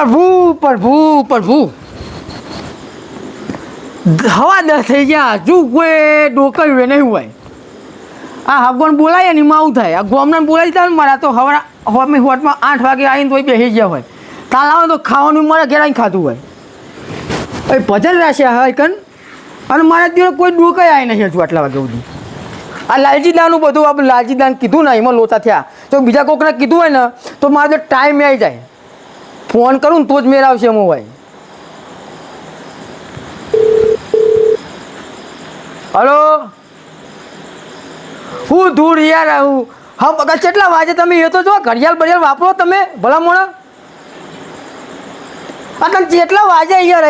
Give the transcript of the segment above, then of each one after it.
પ્રભુ પ્રભુ પ્રભુ હવા 10 થઈ ગયા હજુ કોઈ ડોકયું નહીં હોય આ હગવાન બોલાય ને એમાં આવું થાય આ ગોમનાને બોલાવી દીધા ને મારા તો હવા હોટમાં 8 વાગે આવીને તોય બેસી ગયા હોય કાલ આવે તો ખાવાનું મારા ઘેર આવીને ખાતું હોય એ ભજન રાખ્યા હોય કન અને મારા દિવસ કોઈ ડોકાઈ આવી નહીં હજુ આટલા વાગે સુધી આ લાલજીદાનું બધું આપણે લાલજીદાન કીધું ને એમાં લોચા થયા તો બીજા કોકને કીધું હોય ને તો મારે તો ટાઈમ આવી જાય ફોન કરું ને તો જ મેળ આવશે એમ હોય હલો હું ધૂળ યાર હું હા બગા કેટલા વાગે તમે એ તો જો ઘડિયાળ બડિયાળ વાપરો તમે ભલા મોણા આ તમે જેટલા વાગે યાર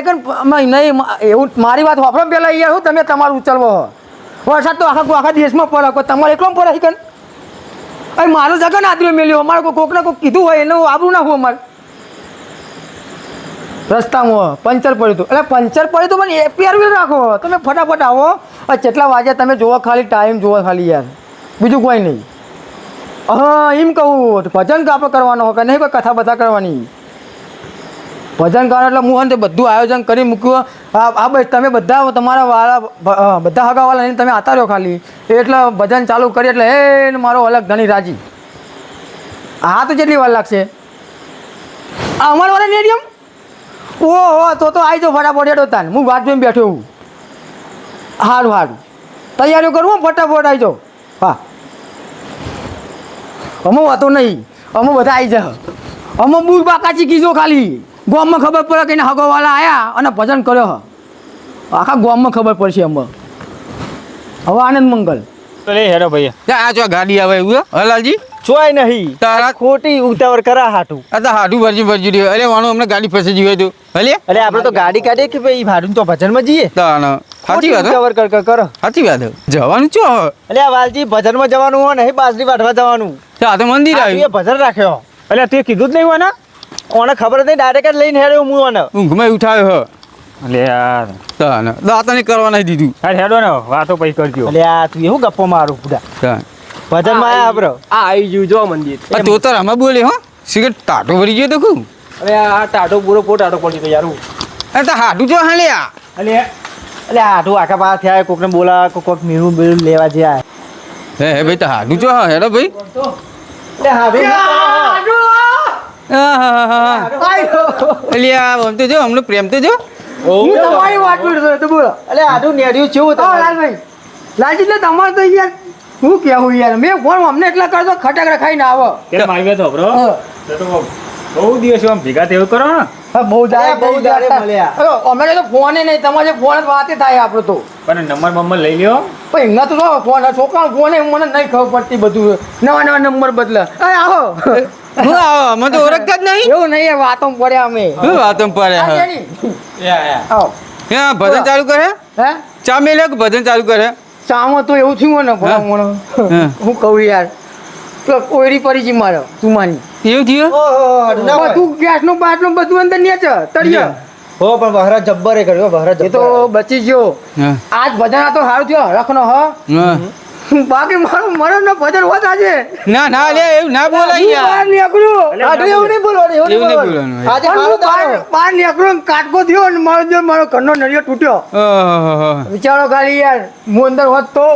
નહીં એવું મારી વાત વાપરો પહેલાં યાર હું તમે તમારું ઉચલવો વરસાદ તો આખા દેશમાં પડે તમારે એકલો પડે કન અરે મારું જગન આદરી મેલ્યો અમારે કોકને કોઈક કીધું હોય એનું આબરું ના હોય અમારે રસ્તામાં પંચર પડ્યું હતું એટલે પંચર પડ્યું હતું પણ એપીઆર બી રાખો તમે ફટાફટ આવો જેટલા વાગ્યા તમે જોવો ખાલી ટાઈમ જોવો ખાલી યાર બીજું કોઈ નહીં હા એમ કહું ભજન આપણે કરવાનો હોય કે નહીં કોઈ કથા બધા કરવાની ભજન કરો એટલે હું તે બધું આયોજન કરી મૂક્યું આ બસ તમે બધા તમારા વાળા બધા હગાવાળા લઈને તમે આતા રહ્યો ખાલી એટલે ભજન ચાલુ કરી એટલે એ મારો અલગ ઘણી રાજી હા તો જેટલી વાર લાગશે આ અમારા વાળા નેડિયમ ઓહો તો આવી જાઓ ફટાફટ હેડો તાન હું વાત જોઈને બેઠો હું સારું સારું તૈયારીઓ કરું ફટાફટ આવી જાઓ હા અમે વાતો નહીં અમે બધા આવી જા અમે બૂર બાકાચી કીધો ખાલી ગામમાં ખબર પડે કે એને હગોવાળા આવ્યા અને ભજન કર્યો આખા ગામમાં ખબર પડશે અમે હવે આનંદ મંગલ અરે હેરો ભાઈ આ જો ગાડી આવે એવું હલાલજી ચોય નહીં તારા ખોટી ઉતાવળ કરા હાટું આ તો હાડું ભરજી રહ્યું અરે વાણો અમને ગાડી ફસી ગઈ હતું ભલે અરે આપણે તો ગાડી કાઢીએ કે ભાઈ ભાડું તો ભજનમાં જઈએ તાણ સાચી વાત ઉતાવળ કર કરો સાચી વાત જવાનું છો અરે આ વાલજી ભજનમાં જવાનું હોય નહીં બાજરી વાટવા જવાનું આ તો મંદિર આ આવ્યું ભજન રાખ્યો એટલે તું કીધું જ નહીં હોય ને ઓને ખબર નહીં ડાયરેક્ટ લઈને હેડ્યો હું ઓને ઊંઘમાં ઉઠાવ્યો હ અલે યાર તાણ દાતા ને કરવા નહીં દીધું અરે હેડો ને વાતો પછી કરજો અલે આ તું એવું ગપ્પો મારું પૂરા તાણ ભજનમાં આયા આપણો આ આવી ગયું જો મંદિર આ તો તાર આમાં બોલે હો સિગરેટ ટાટો ભરી ગયો તો ખું અરે આ ટાટો પૂરો પોટ ટાટો પડી તો યાર હું અરે તો હાડું જો હાલ્યા અલે અલે આઠું આખા પાસ થયા કોકને બોલા કોક મીણું બીણું લેવા જ્યાં હે ભાઈ તો હાડું જો હેડો ભાઈ અલે હાડું અલ્યા આમ તો જો હમણાં પ્રેમ તો જો હું તમારી વાત જોડતો તો બોલો અલે આઠું નેડ્યું કેવું હા લાલભાઈ લાલજી તો તમારે તો યાર હું કહેવું યાર મેં ફોન અમને એટલા કરતો ખટક રખાઈને આવો તે મારી તો બ્રો તો બહુ દિવસ આમ ભેગા તેવું કરો ને હા બહુ બહુ દાડે મળ્યા. અમે તો ફોને નહીં તમારે ફોન જ વાતે થાય આપણો તો પણ નંબર બંબર લઈ લ્યો પણ એમના તો શું ફોન છોકરા ફોને મને નહીં ખબર પડતી બધું નવા નવા નંબર બદલે અરે આવો હું આવો અમે તો ઓળખતા જ નહીં એવું નહીં વાતો પડ્યા અમે શું વાતો પડે આ હા જેની. આવો હા ભજન ચાલુ કરે હે ચા મેલે કે ભજન ચાલુ કરે સામો તો એવું થયું ને હા. ભલા હું કહું યાર તો કોયડી પડી છે મારો તુમાની એવું થયું ઓહો બધું ગેસનું બાટનું બધું અંદર નેચે તળિયે હો પણ બહરા જબ્બર એ કર્યો બહરા એ તો બચી ગયો હા આજ ભજન આ તો સારું થયો રખનો હ હા. બાકી મારું મરણ નો ભજન હોત આજે ના ના લે એવું ના બોલાય હું યાર બહાર નીકળ્યું આજે એવું નહીં બોલવાનું એવું નહીં બોલવાનું આજે પણ મારો હું બહાર નીકળ્યું ને કાટકો થયો ને મારો ઘરનો નળિયો તૂટ્યો ઓહો. વિચારો ખાલી યાર હું અંદર હોત તો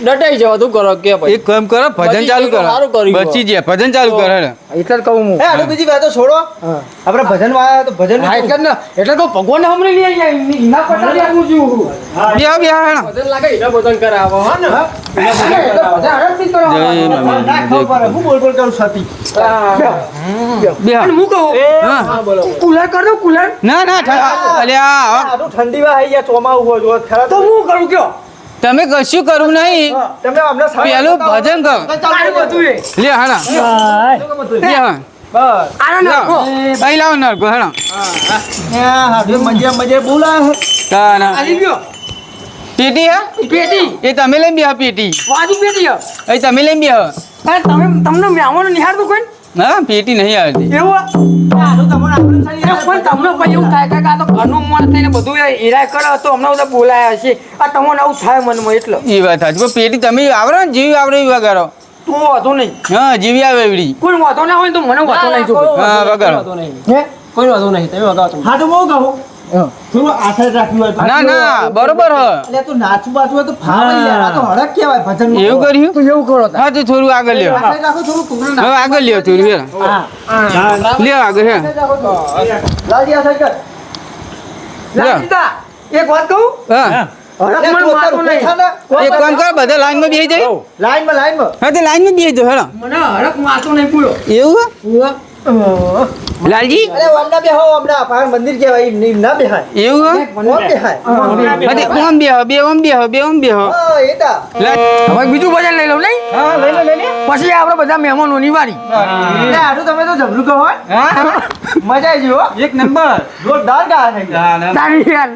ડટાઈ જવા તું કરો કે ભાઈ એક કામ કરો ભજન ચાલુ કરો સારું કર્યું. બચી જાય ભજન ચાલુ કરે એટલે જ કહું હું એ આડું બીજી વાતો છોડો હા. આપણે ભજન માં આવ્યા તો ભજન હા, એટલે જ ને એટલે તો ભગવાન હમણાં લઈ આવ્યા એના પટાડી આપું છું બે બે હાણા ભજન લાગે એના ભજન કરાવો હા ને એટલે બધા હરખથી કરો. જય મામી, ના ખબર પડે હું બોલ બોલ કરું છતી બે અને હું કહું હા હા બોલો કુલર કર દો કુલર ના ના અલ્યા આડું ઠંડી માં આવી ગયા ચોમાવું હોય જો ખરા તો હું કરું કયો તમે કશું કરવું નહીં તમે અમને પેલું ભજન કરો તારું બધું એ લે હાણા લે હા બસ આનો નાખો અહીં લાવો નરકો હાણા મજે મજે બોલા તાના આલી ગયો પેટી હે પેટી એ તમે લઈ બે પેટી વાજુ પેટી હે. એ તમે લઈ બે અરે તમને મેવાનો નિહાળતું કોઈ હા પેટી નહીં આવતી એવું આડું તમારે આપણે ચાલી અરે પણ તમને પછી એવું થાય કે આ તો ઘરનું મન થઈને બધું હીરા કરે તો હમણાં બધા બોલાયા હશે આ તમને આવું થાય મનમાં એટલે એ વાત સાચી પણ પેટી તમે આવડો ને જેવી આવડે એવા કરો તું વાંધો નહીં હા જીવી આવે એવડી કોઈ વાંધો ના હોય તો મને વાંધો નહીં જો હા, વગાડો. વાંધો નહીં હે કોઈ વાંધો નહીં તમે વગાડો તમે હા તો બહુ કહું થોડું આથર રાખ્યું હોય ના ના બરોબર હ એટલે તું નાચું બાચું હોય તો ફાવે યાર આ તો હડક કહેવાય ભજન એવું કર્યું તું એવું કરો હા તો થોડું આગળ લ્યો આથર રાખો થોડું કુકડું હવે આગળ લ્યો થોડું લ્યો લ્યો આગળ હે લાજી આથર કર લાગીતા એક વાત કહું હા હરખ મને વાંધો નહીં એક કામ કર બધા લાઈનમાં બેસી જાય લાઈનમાં હા તો લાઈનમાં બેસી જાઓ હેડો મને હરખ વાંધો નહીં પૂરો એવું હે? લાલજી અરે ઓમના બેહો ઓમના પાર મંદિર કહેવાય એમ ના બેહાય એવું હે? ઓમ બેહાય હા તે ઓમ બેહો બે ઓમ બેહો બે ઓમ બેહો હા એતા લા- હવે બીજું ભજન લઈ લઉં નહીં હા લઈ લે પછી આપણે બધા મહેમાનોની વારી એટલે આડું તમે તો જબરું કહો હો. મજા આવી ગયો એક નંબર જોરદાર ગાય છે તારી યાર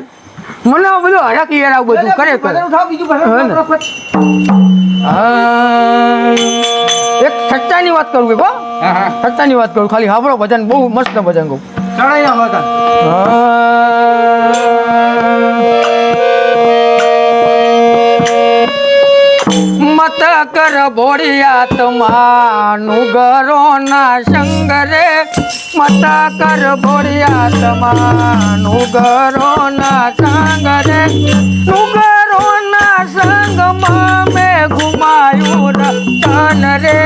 મને આ બધું હરખ યાર આવું બધું ખરેખર ભજન ઉઠાવ બીજું ભજન હા ને. ઉઠાવ, ફટ. એક સચ્ચાની વાત કરું કે સચ્ચાની વાત કરું ખાલી હાંભળો ભજન બહુ મસ્ત ભજન કહું ચડાઈ ના હોતા મત કર ભોળિયા તમાનું ગરો ના સંગ રે મત કર ભોળિયા તમાનું ગરો ના સંગ રે નુગરો ના સંગમાં મેં ઘુમાયું રતન રે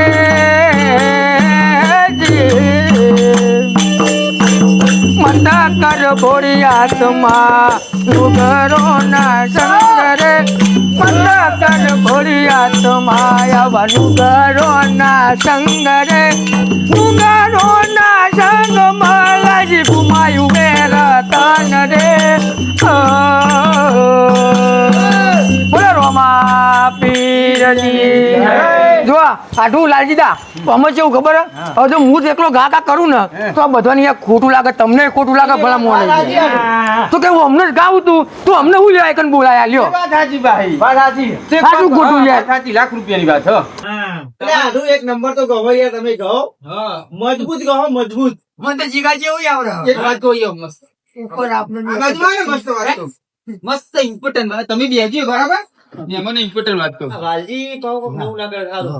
મત કર ભોળિયાતમાં નુગરો ના સંગરે મત કર ભોળિયાતમાં આવા નુગરો ના સંગરે નુગરો ના સંગમાં લાજી ઘુમાયું વે રતન રે બોલો રોમા પીરની જો આઠું લાલજીદા અમે કેવું ખબર હે? હવે જો હું જ એકલો ગા ગા કરું ને તો આ બધાને યાર ખોટું લાગે તમને ખોટું લાગે ભલા મોને તો કે હું અમને જ ગાવું તું તું અમને શું લેવા એકન બોલાયા લ્યો વાત સાચી ભાઈ વાત સાચી સાચું ખોટું યાર સાચી લાખ રૂપિયાની વાત હો એટલે આડું એક નંબર તો ગવો યાર તમે કહો મજબૂત કહો મજબૂત મને તો જીગા જેવું આવડે એક વાત કહી મસ્ત ઉપર આપણે મસ્ત ઇમ્પોર્ટન્ટ વાત તમે બેસજો બરાબર મને ઇમ્પોર્ટન્ટ વાત કહું વાલજી કહો કે હું ના કરે હાલો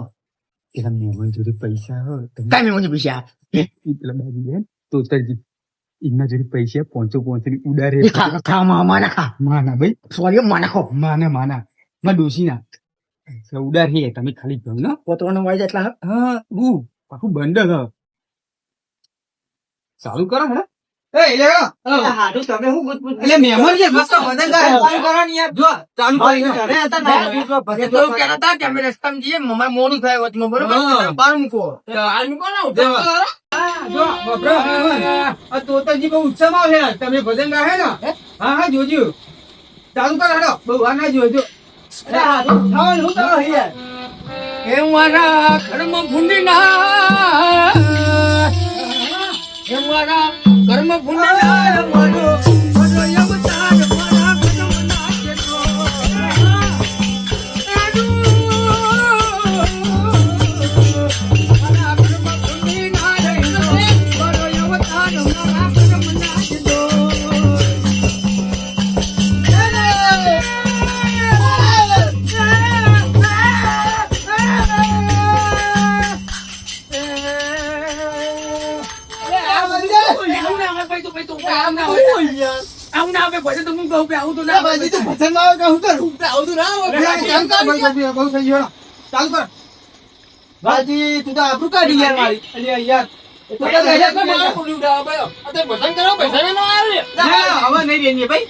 પેલા મહેમાન જોડે પૈસા હો કાંઈ મને પૈસા પેલા બાજુ બેન તોતરજી એમના જોડે પૈસા પોંચો પોંચની ઉડારે ખા મામા ના ખા માના ભાઈ સોરી માના ખો માના માં ડોસી ના ઉડાર હે તમે ખાલી કહો ને પોતવાનો વાય એટલા હા બુ પાછું બંડલ હ ચાલુ કરો હે એ લે હાડું તમે હું ગુજબુજ એટલે મહેમાન છે મસ્ત બદલ ચાલુ કરો ને યાર જો ચાલુ કરી અરે હતા ના ભજન તો કહેતા હતા કે અમે રસ્તામાં જઈએ મમ્મા મોડું થાય વચમાં બરોબર હા. બહાર મૂકો આ જો બબરો આ તોતરજી બહુ ઉત્સાહમાં છે તમે ભજન ગાહે ને હા હા જોજો ચાલુ કરો હેડો બહુ આ ના જોજો અરે હાડું ઉઠાવો હું કરો યાર એ મારા કર્મ ભૂંડીના એ મારા કર્મ ભૂંડીના મારો મારો અવતાર મારા કદમના કેટલો મારા કર્મ ભૂંડીના રે મારો અવતાર મારા કદમના કેટલો વાલજી તું તો આબરૂ કાઢી યાર મારી અલ્યા યાર હવે નહીં બેનીએ ભાઈ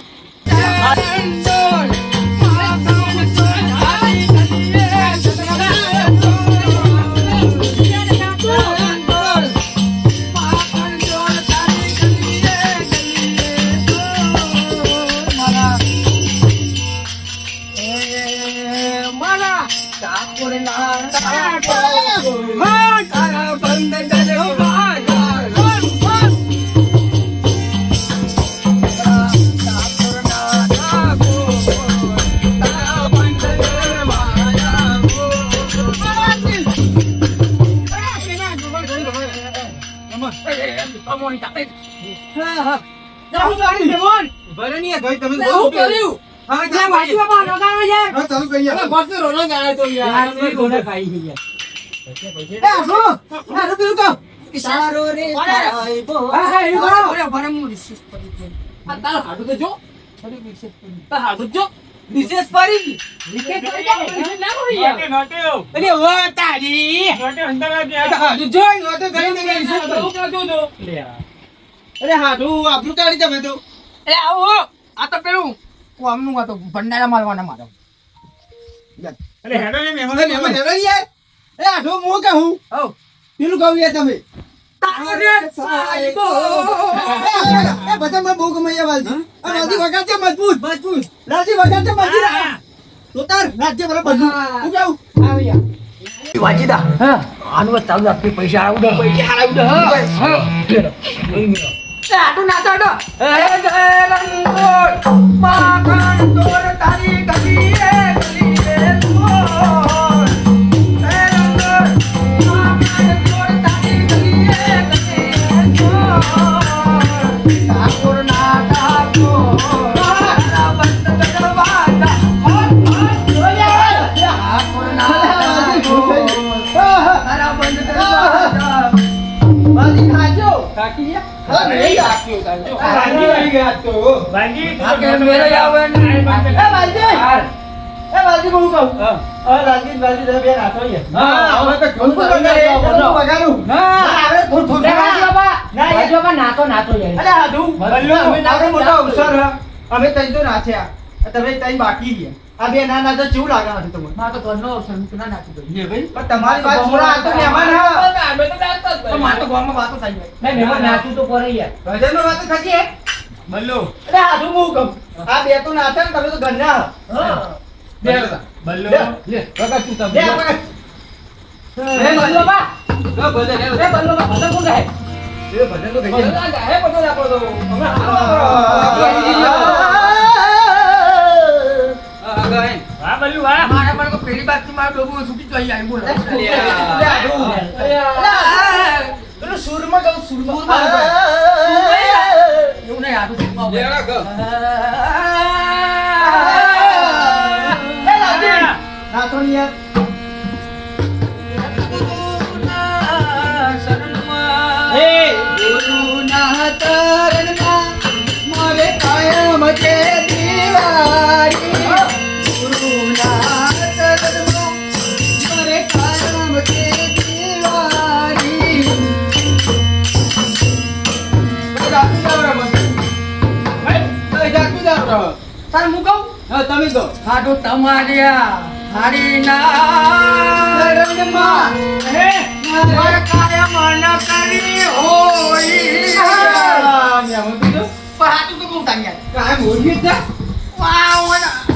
ભરણીએ ભાઈ તમે બહુ કર્યું હા ચાલ ચાલુ કરીએ આટલું પેલું કહો. સારો રે સાહેબો. હા, હા, એવું કરો. ભરે હું રિસીવ કરી દઉં. આ તારું હાડું તો જો. થોડી રિસીવ કરી. તારું હાડું જ જો. વિશેષ પડી. રિસીવ કરી દે. રિસીવ ના કરી યાર. અરે ઓ તારી. હાડું જોઈ નો તો ગઈ ને ગઈ વિશેષ પડી. અરે હાડું આપણું કાઢી તમે તો. એ આવો. આ તો પેલું કોમનું આ તો ભંડારા મારવાના મારો. અરે હેડો ને મહેમાન હેડો યાર. અરે હાડું હું કહું. હો. પેલું કહું યાર તમે. તારો રે સાહેબો. એ બધા મને બહુ ગમે યાર વાલજી. આ વાલજી વગાડ છે મજબૂત. લાલજી વગાડ છે મજબૂત. તો તાર રાજ્ય બરાબર બધું. હું કહું. આવ્યા. વાજીદા. હા આનું ચાલુ આપી પૈસા આવું દે. પૈસા આવું દે. હા. આટું ના તો આટો. એ જય રંગોળ માખણ ચોર તારી ગલી રે ચોર. એ રંગોળ માખણ ચોર તારી ગલી રે ચોર. ઠાકોર ના ઠાકોર તારા બંધ દરવાજા. ઠાકોર ના ઠાકોર તારા બંધ દરવાજા. વાલી ખાજો કાકી હા, નહીં રાખ્યું તારે. ભાંગી રહી ગયા તો. આ કે મેરે આવે ને એ વાલજી. એ વાલજી બહુ કહું. રાજજીત તમે બે નાખો યાર. હા, હવે તો ઘણું બધું વગાડે. ઘણું વગાડું. ના હવે થોડું નાતો નાતો યાર. અરે હાડું. ભલ્લું, આપણે મોટા અવસર હ. અમે તઈ તો નાચ્યા. તમે તઈ બાકી રહ્યા. આ બે ના નાચો કેવું લાગે છે તમને? માતો ઘરનો અવસર ના નાખી દઉં. પણ તમારી વાત છોડા, આ તો મહેમાન હ. તો માતો ગામમાં વાતો થઈ જાય. મેં મહેમાન નાચું તો કરે યાર. ભજનનો વાતો થતી હે? બલ્લુ અરે હાડું હું કહું. આ બે તો નાચે ને તમે તો ઘરના હ. બે બલ્લુ લે. વગર તું લે આપણે. એ બલ્લો બા. તો ભજન એ બલ્લો બા ભજન કોણ ગાય? એ ભજન તો ગઈ ભજન જાય. આ ગાય ભજન આપણો તો. હમણાં હાલો. મારા પણ કોઈ પેલી બાજુ મારું ડોબું છૂટી જ આવી બોલો. લે હાડું. પેલું સૂરમાં કહું, સૂરમાં. એવું નહીં આટું સુરમાં લે હોય. રાખ. એ લાજી. નાચો ને યાર. હે ગુરુના ચરણમાં મારે કાયમ છે દિવાળી. ગુરુના ચરણમાં મારે કાયમ છે દિવાળી. જાતું જાવ રે મને. જાતું જાવ રે. તારે હું કહું? હા, તમે કહો. આટું તમારી હારીના ચરણમાં મારે કાયમ ન કરી હોય. મેં કીધું પણ આટું તો કહું તારી યાર. કાયમ ઓળખી જ જા. વાવ,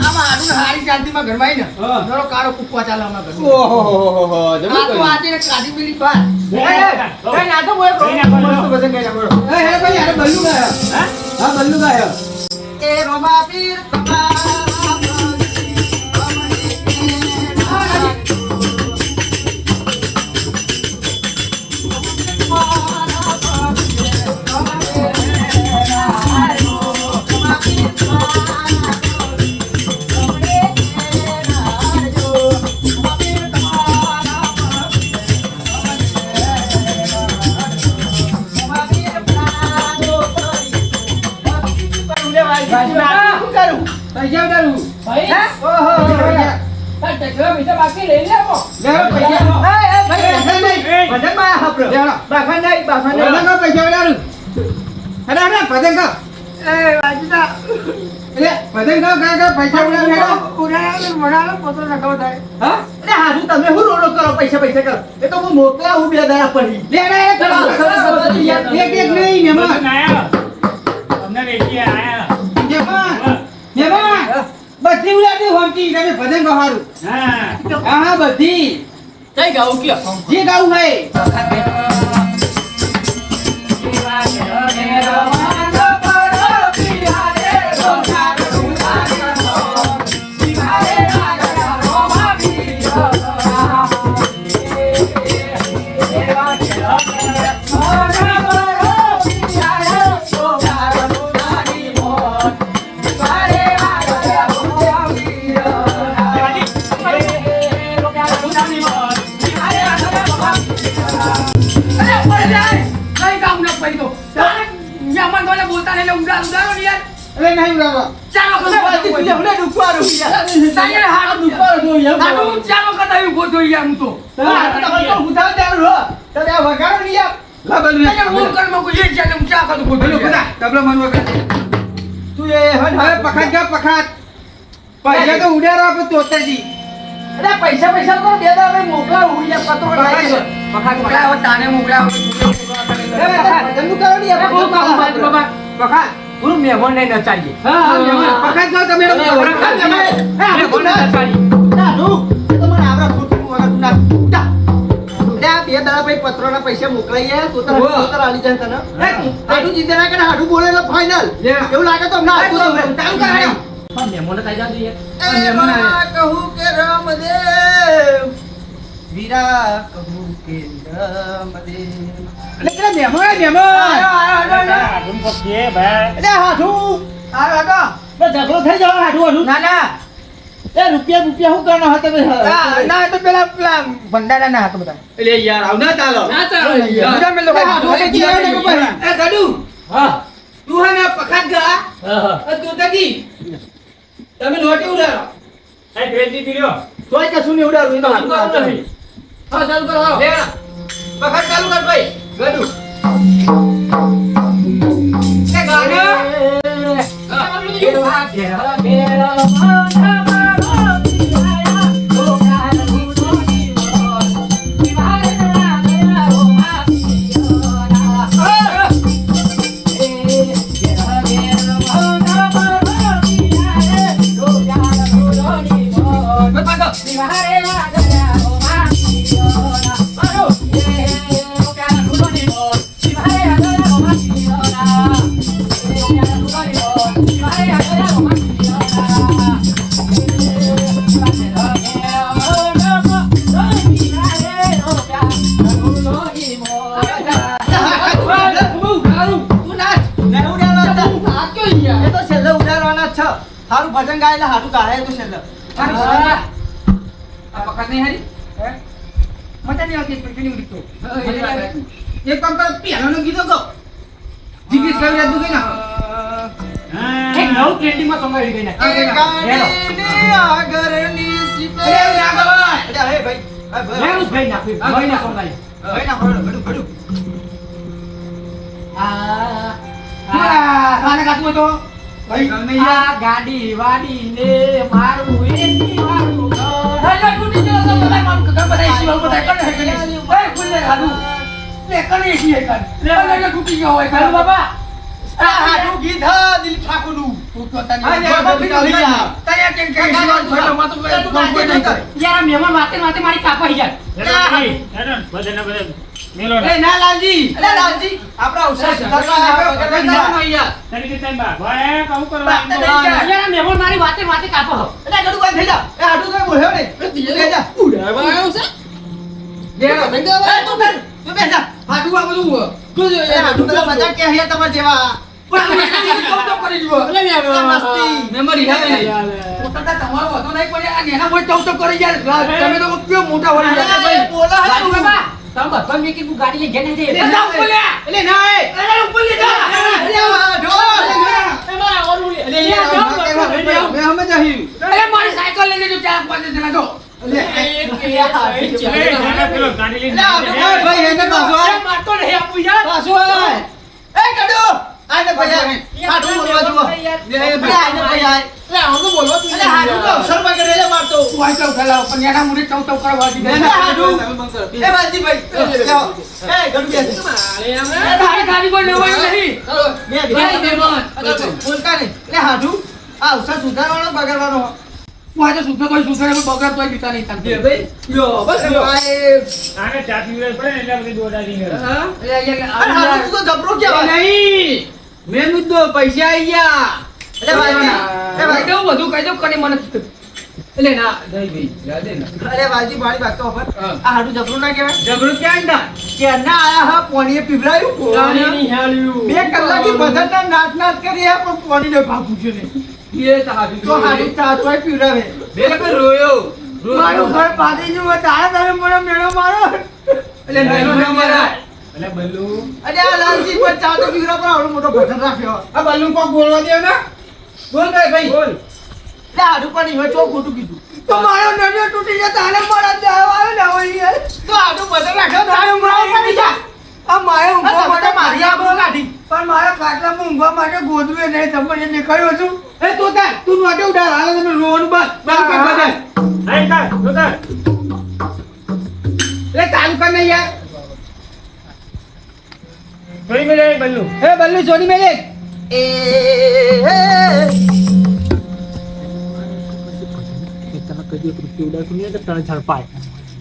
આમાં હારું ને હારી શાંતિમાં ઘરમાં આવીને હા. જરો કાળો કુકવા ચાલે અમારા ઘરમાં. ઓહોહોહો, જબરું આ તો કર્યું. આજે કાઢી પેલી બાર. કઈ નાતો બોય કો. મસ્ત ભજન ગાયા બોલો. હે ભાઈ યાર બલ્લુ ગાયા. હા બલ્લુ ગાયા. એ રોમા પીર તમારા શું કરું? પૈસા ઉડાડું. ભાઈ ઓહો, પૈસા. તાર ટકરા પૈસા બાકી લઈ લે આપો. લેવો પૈસા. ભાઈ ભજન નહીં. ભજન માં હાપરો. બાફા નહીં, બાફા નહીં. ભજન માં પૈસા ઉડાડું. અરે અરે ભજન કર. એ વાજીદા એટલે ભજન કર પૈસા ઉડાડું. ઉડાડો વડાડો પોતો નખો થાય. હા? અરે હાજુ તમે શું રોડો કરો પૈસા કરો. એ તો હું મોકલા હું બે દાડા પડી. લે રે ચલો. એક નહીં મહેમાન. મહેમાન. બધી ઉડાડી હોમતી તમે ભજન કહો હારું. હા બધી. કઈ ગાવું કયો? જે ગાવું હોય. Hãy subscribe cho kênh Ghiền Mì Gõ để không bỏ lỡ ઉડાડો ને યાર. એટલે નહીં ઉડાડવા. ચાલો કરો હાડું ચાલો કરતા આવ્યું ગોતો યાર હું તો. લા બધું તને હું કર્મ કોઈ એક જાને હું ચા કરું ગોતો પેલું યાર. બધા તબલો મનવા કર. તું એ હટ હવે પખાત જા પખાત. પૈસા તો ઉડાડો આપણે તોતાજી. પૈસા પૈસા તો બે દાડા ભાઈ મોકલાવું યાર પત્રો પખાત મોકલાવો તાને મોકલાવો ધંધુ કરો ને યાર પત્રો બાબા પખાત. ગુરુ મહેમાન નહીં નચાડીએ. પખાત જાઓ તમે લોકો. પખાત તમે. મહેમાન નચાડીએ. બે દાડા ભાઈ પત્રોના પૈસા મોકલાઈએ તો તો ઓહો. આલી જાય તને હાડું જીતે ના કે હાડું બોલે એટલે ફાઇનલ લે. એવું લાગે તો ના ચાલુ કર હેડો. પણ મહેમાન નચાઈ જાતું યાર. મહેમાન આવ્યા. કહું કે રામદેવ વીરા કહું કે રામદેવ એટલે પેલા મહેમાન આવ્યા, મહેમાન. એટલે હાડું ઝઘડો થઈ જવા હાડું ના ના એ રૂપિયા શું કરવાનો હતો ના તો પેલા ભંડારા ના હતા બધા. એટલે યાર આવ ના ચાલો. ના ચાલો યાર. બીજા મેં લોકો આપણે જીવે ને કે ભાઈ. એ ગડુ હા. તું હે ને પખાત ગા તું તકી તમે લોટી ઉડાડો. તોય કશું નહીં ઉડાડું એ તો હાડું હા ચાલુ કરો લે પખાત ચાલુ કર ભાઈ ગડુ એ ગાડો એ તો છેલ્લે ઉડાડવાના જ છે હારું ભજન ગાય એટલે હાડું ગાય તો છેલ્લે આ પખાત નહીં હારી મજા નહીં આવતી પૈસા નહીં ઉડીતો. એક કામ કર પિયાનોનું ગીતો ગો જીગીસ કરી યાદ દુખી ના એક નવું ટ્રેન્ડિંગમાં સોંગ આવી ગઈ ને. ગાડીની આગળની સીટે અરે ના ગવાય. અરે હે ભાઈ લેવું જ ભાઈ નાખ્યું. ભાઈ ના સોંગ આવી. ભાઈ ના હળો હળો હળો રાને ગાતું હોય તો ભાઈ ગમે યાર આ ગાડી વાડી ને મારું એસી વાળું ઘર. હે તૂટી ગયો તો બધા મારું ઘર બધા એસી વાળું બધા કને હે કને. એ ખુલ્લે હાડું. લે કને એસી હે કને. લે તૂટી ગયો હોય કને બાબા. આ હાડું ગીત હા દિલીપ ઠાકોરનું તું તો તને હા, યાર, બાપી નો લઈ જા. તને કેમ કે એસી વાળું ઘર માં તો કોઈ કોઈ નહીં કરે. યાર આ મહેમાન વાતે વાતે મારી કાપાઈ જાય. એ ના લાલજી અરે લાલજી આપણા ઉત્સાહ સુધારવા આવ્યો વગર નહીં જા. યાર યાર આ મહેમાન મારી વાતે વાતે કાપો. એટલે ગડું બંધ થઈ જા એ હાડું કઈ બોલ્યો નહીં લે જા દેડો એ તું કર તું બેસ જા હાડું આ બધું એ હાડું પેલા બધા કે હે તમાર જેવા પણ કોમ તો કરી દીધો એટલે મસ્તી મેમરી હે પોતાના તમારો વધો નહીં પડે આ નેના મોય ચૌ કરી યાર તમે તો કેવો મોટા વળી અરે, જાય બોલો હે બાજુ તું. બાબા તમે બધા મેં કીધું ગાડી લઈ ઘેર નહીં જઈએ. એટલે જા ઉપર લે એટલે ના એ એટલે ઉપર લે જા અરે આ ઢોલ એમાં આવવાનું લે. એટલે યાર મે હમે જહી અરે મારી સાયકલ લઈ લેજો 4-5 જણા તો. એટલે આ ઢોલ ભાઈ હેને પાછો અરે મારતો નહીં આપું યાર. પાછો આય એ ગડુ આને ભૈયા હાડું બોલવા જુઓ એટલે આને ભૈયા એટલે હું તો બોલવા તું એટલે હાડું તો અવસર માં કરે લે મારતો વાય ચૌ ખેલાવ પણ નેના મુરે ચૌ કરવા દી એ હાડું એ વાલજી ભાઈ એ ગડુ બેસ તારી ગાડી કોઈ લેવાય નહીં. બે બોલતા નહીં એટલે હાડું આ અવસર સુધારવાનો બગાડવાનો વાય સુધો તો સુધરે બગર તોય બીતા નહીં તાર ભાઈ યો બસ ભાઈ એટલે અરે હાડું તું તો જબરો કેવાય નહીં મેં મુદ્દો પૈસા આઈ ગયા એટલે વાલજી એ ભાઈ ભાઈ કેવું બધું કહી દો કરી મને એટલે ના નહીં ભાઈ યાદ ના અરે વાલજી મારી વાત તો ખબર હા. આ હાડું જબરું ના કહેવાય ઝઘડો ક્યાં ના કે ના આયા હા પોણીએ પીવરાયું 2 કલાકથી ભજનના નાચ કરી હે પણ પોણીને ભાગું છે ને એ તારી તો હાડી ચાચવાય પીવરાવે બેલે રોયો મારું ઘર પાડી જુઓ તારે તારે મને મેળો મારો એટલે નહીં મારા એટલે બલ્લુ અરે આ લાલજી પર ચા તો પીવડા પર આવડો મોટો ભજન રાખ્યો આ બલ્લુ કોક બોલવા દે ને બોલ ભાઈ બોલ લે હાડું પણ ઈવે ચો ખોટું કીધું તો મારો નડિયો તૂટી જાય તારે મારા દેવ આવે ને હોય યાર તો હાડું ભજન રાખ્યો તો હાડું મારા પડી જા આ મારે આ ઊંઘવા તમારે માટે મારી આ બોલ કાઢી પણ મારા ખાટલામાં ઊંઘવા માટે ગોદવે નહીં તમને દેખાડ્યો છું એ તો તું નોટે ઉડાડ હાલ તમે રોવાનું બંધ કર બધા આઈ કા તો લે ચાલુ કર ને યાર છોડી મેલે બલ્લુ એ બલ્લુ છોડી મેલે એ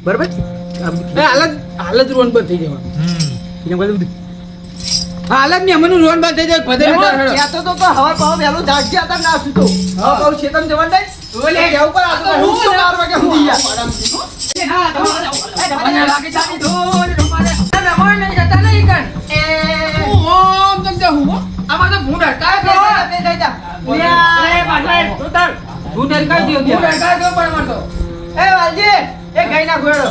બરાબર હાલ જ રોન બંધ થઈ જવાનું હાલ જ ને અમનું રોન બંધ થઈ જાય ભજન યા તો હવા પાવ વેલું જાગજે હતા ના સુતો હવા પાવ શેતમ જવાન દે ઓલે ગયા ઉપર આ તો હું 4 વાગે સુધી ગયા મને લાગે તારી ધોર રૂમાલે તમે મોય નહીં જતા નહીં કર હું ઓમ તમ જાઉં આમાં તો ભૂંડ હટાય તો થઈ જા એ પાછળ તું ડર કાઈ દિયો હું ડર કાઈ દો પણ મરતો એ વાલજી એ ગઈ ના ઘોડો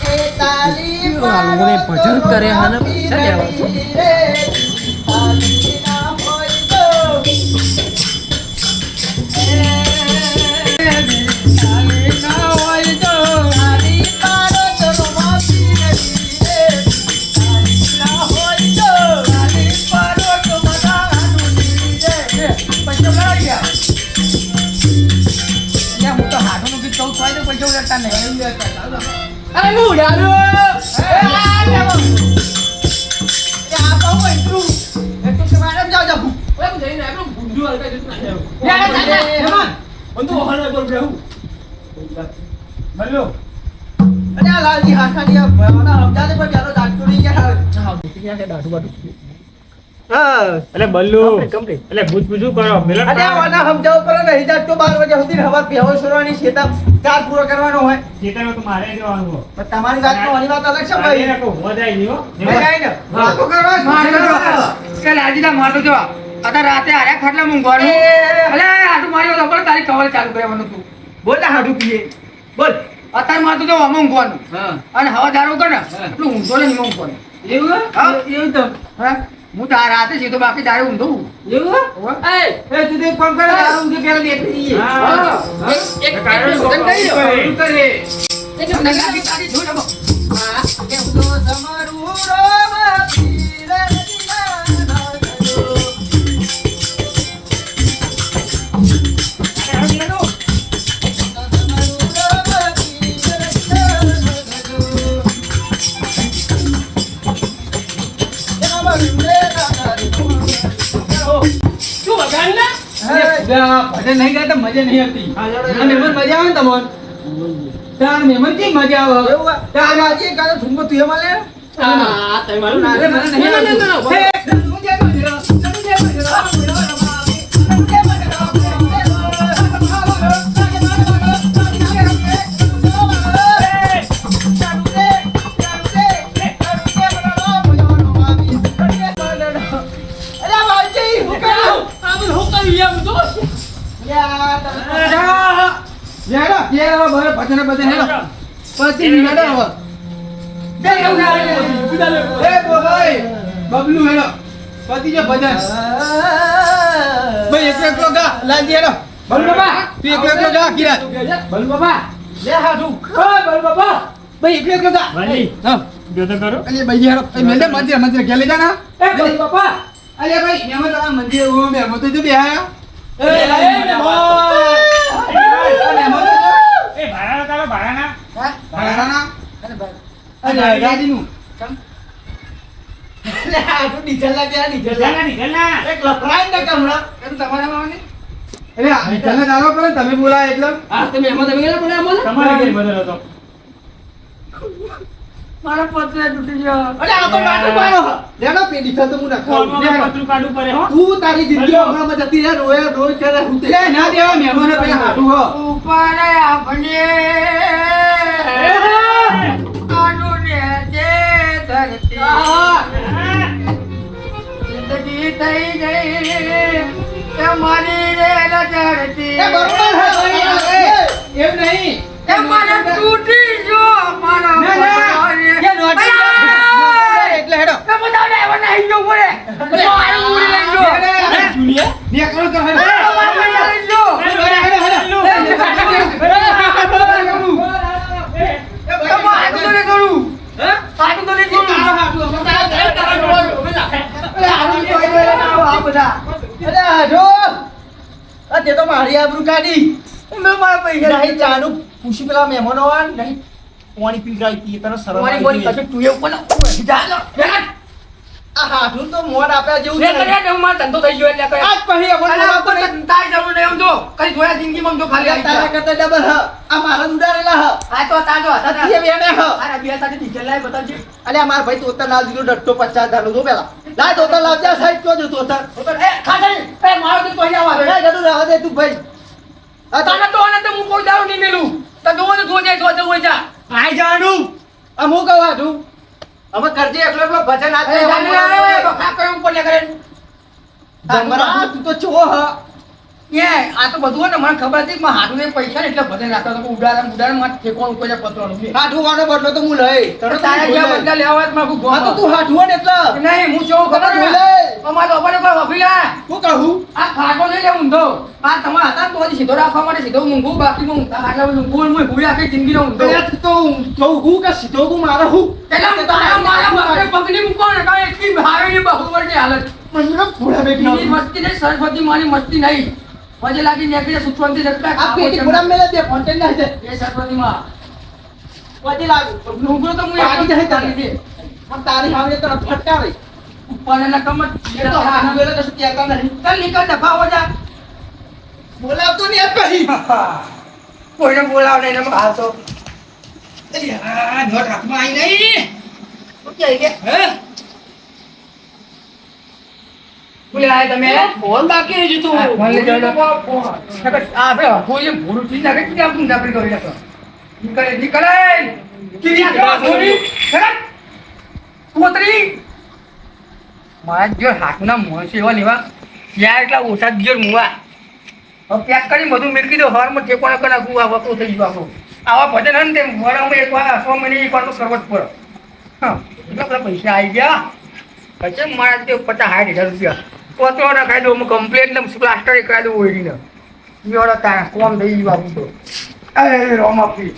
એ તાલી લોકોને ભજન કરે હને પૈસા લેવા છો. તાલી ના હોય તો ના હોય તો તાલી પારો તો માફી નથી રે તાલી ના હોય તો તાલી પારો તો મનાનું રે પૈસા લાવી ગયા યા હું તો હાથનું બી કહું તો આઈ પૈસા ઉડતા નહીં અરે હું ઉડાડો આ લેવો એ આ પાવ એટલું એટલું કે મેડમ જાવ જાવ ઓય હું જઈને આપણો ભૂંડું હલકા જતું નહીં યા બંધુ ઓહળે બોલ બેહું બલ્લુ અને આ લાલજી હાથાની આ ભયાના સમજાતે પણ ચાલો દાટતો નહીં ગયા એટલે બલ્લુ એટલે પૂછું કરો મિલન અને આ વાના સમજાવ પર નહીં જાતો 12 વાગ્યા સુધી હવા બેહો સુરવાની શેતા ચાર પૂરો કરવાનો હોય ચેતન તો મારે જવાનું હો પણ તમારી વાત નો વાત અલગ છે ભાઈ ભાઈ કો વધાઈ નહી હો નહીં ને વાતો કરવા મારો કે લાજીના મારતો જો અત્યારે રાતે આર્યા ખાટલા મૂંગવાનું અલે આટુ માર્યો તો પણ તારી કવર ચાલુ કરવાનું તું બોલ ને હાડું પીએ બોલ અત્યારે મારતો જો આમાં ઊંઘવાનું અને હવા દારો કર ને એટલું ઊંઘતો નહીં ઊંઘવાનું એવું હા એવું તો હા હું તો આ રાતે સીધો બાકી દાડે ઊંઘું એવું એ તું એક કામ કર આ ઊંઘે પેલા બેઠી જઈએ એક ભજન કરી લો. એક નગાવી તારી જોડે બો. કેમ તો તમારું રોમ પીરે દીવાના તું વગાડ ને ભજન નહીં ગાતા મજા નહીં આવતી અને મહેમાન મજા આવે ને તમને તાર મહેમાન થી મજા આવે એવું તાર આજે કાલે ઠુંગો તું એમાં લે આ તમે મારું અરે મને નહીં આવતું. હે, હેડો, હેડો, બરાબર, ભજન ભજન હેડો. પછી હેડો હવે. એ બોલાય, બબલુ હેડો. પછી જો ભજન. ભાઈ એકલો એકલો ગા, લાલજી હેડો. બલ બાબા તું એકલો એકલો ગા, કિરાત. બલ બાબા લે હાડું ઓય બલ બાબા ભાઈ એકલો એકલો ગા. હા. અલે ભાઈ હેડો. એ મેલે મંદિર મંદિર ઘેર લઈ જા ના. એ બલ બાબા અલે ભાઈ મેમો તારા મંદિર ઓ મેમો તો જો બેહાયા. એ ભાડાના. અરે ગાડીનું. લે હાડું ડીઝલ લાગ્યા ડીઝલ એક લફરાઈ ને કમળા એમ તમારા માને અરે આ નીચેના દારો પર તમે બોલાય એટલે આ તમે એમાં તમે ગયેલા બોલે બોલે મારા પત્ર તૂટી ગયો અરે આ તો બાટુ પાડો લેડો પે ડીઝલ તો હું નાખો તું તારી જિંદગી હમણાં જતી રહે રોય રોય કરે હું તે એ ના દેવા મહેમાનો પેલા હાડું હો. ઉપર આપણે આનુને જે ધરતી જિંદગી થઈ ગઈ એ મારી રે લજડતી એ બરોબર હે ભાઈ એમ નહીં એ મને તૂટી જો મારા ના, ના. ભગવાને. એ નોટ ઉભો રે મારું મૂડી લઈ જો નેકળો તો હે. મારું લઈ જો આટલું તો નહીં કરું આટલું તો નહીં કરું અરે હાજો આ તે તો મારી આબરૂ કાઢી મેં મારા પૈસા નહીં ચાનું પૂછી પેલા મહેમાનો આ નહીં પાણી પીવડાવી હતી તને શરમ મારી આવી બોલી ગઈ. કશું તું એવું પણ ચાલો આ હાથું તો મોઢ આપ્યા જેવું લે છે ને. કર્યા ને મારો ધંધો થઈ ગયો એટલે આજ પછી અમને બોલાવતો નહીં. તારી જરૂર નહીં સમજો કઈ જોયા જિંદગીમાં જો ખાલી આવી તારા કરતા ડબલ હ આ મારા ઉડાડેલા હ આ તો તાજો હતા એ બેને હ તારા બે સાથે ડીઝલ લાવી બતાવજે અલે આ મારા ભાઈ તોતર લાવ દીધો ડટ્ટો 50 ધાનો જો પેલા લાય તોતર લાવજા સાઈડ તો જો તોતર એ ખાલી એ મારો તો તોય આવા એ ગડું રહેવા દે તું ભાઈ આ તને તો આનંદ હું કોઈ દારૂ નહીં મેલું તો જોવો તો જોજે જોજે હોય જા આઈ જાનું આ હું કહું હાથું હવે કરજે એકલો એકલો ભજન આ એ જાને બખા કયું ઉપર લે કરે જમરા તું તો ચો હ એ આ તો બધું હોય ને મને ખબર હતી કે મારા હાથું ને પૈસા ને એટલે ભજન રાખતો હતો ઉડાડે માં ઠેકોણ ઉપર પતવાનું છે હાથું વાનો બદલો તો હું લઈ તને તારા જેવા બદલા લેવા હોય તો મારું હા તો તું હાથું ને એટલે નહીં હું કેવું ખબર તને છે લે. અમારે અપને પર વફીલા હું કહું આ ખાટો લઈ લે ઊંધો આ તમારા હતા ને તો હજી સીધો રાખવા માટે સીધો ઊંઘું બાકી હું આટલા બધું ઊંઘું હું આખી જિંદગીનો ઊંઘો તો તો હું કે સીધો હું મારો હું એટલે તારા મારા બાપે પગની મૂકો ને કાંઈ એટલી ભાવેની બહુ વર્ષની હાલત મને ફોડા બીજી બેઠી મસ્તી નહીં સરસ્વતી માની મસ્તી નહીં મજે લાગી નીકળે સુખવંતી જગતા આ પેટી ફોડા મેલે દે કોન્ટેન્ટ ના દે એ સરસ્વતી માં વાજી લાગ ઊંઘો તો હું પાડી જાય તારી છે પણ તારી હાવને તરફ ફટકારે ઉપર એના કમર એ તો હાથ મેલે તો કહેતા નહીં ચાલ નીકળ દફા હો જા બોલાવતો નહીં આ પછી કોઈને બોલાવ નહીં ને હાલ તો આ નોટ હાથમાં આવી નહીં. શું કહે કે હે? બોલે આય તમે ફોન બાકી રહી જતું ફોન લઈ જાવ આપણે કોઈ ભૂરું થી નાખે કે આપણે ડાબડી કરી નાખો નીકળે નીકળે કેવી આ છોરી કોતરી મારા જો હાથના મોસે એવા લેવા યાર એટલા ઓછા દિયર મુવા હવે પેક કરી બધું મેકી દો હવારમાં ઠેકોણા કરી નાખું આ વખત થઈ ગયું આખું આવા ભજન હે ને તે વરામાં એક વાર 100 મહિને એક વાર તો કરવો જ પડે હા એટલા બધા પૈસા આવી ગયા પછી મારા તે 50,000 રૂપિયા પોતો રખાઈ દઉં કમ્પ્લેટ ને પ્લાસ્ટર કરાવી દઉં ઓળીને યોડો તારા કોમ થઈ ગયું આવું તો એ રોમ આપી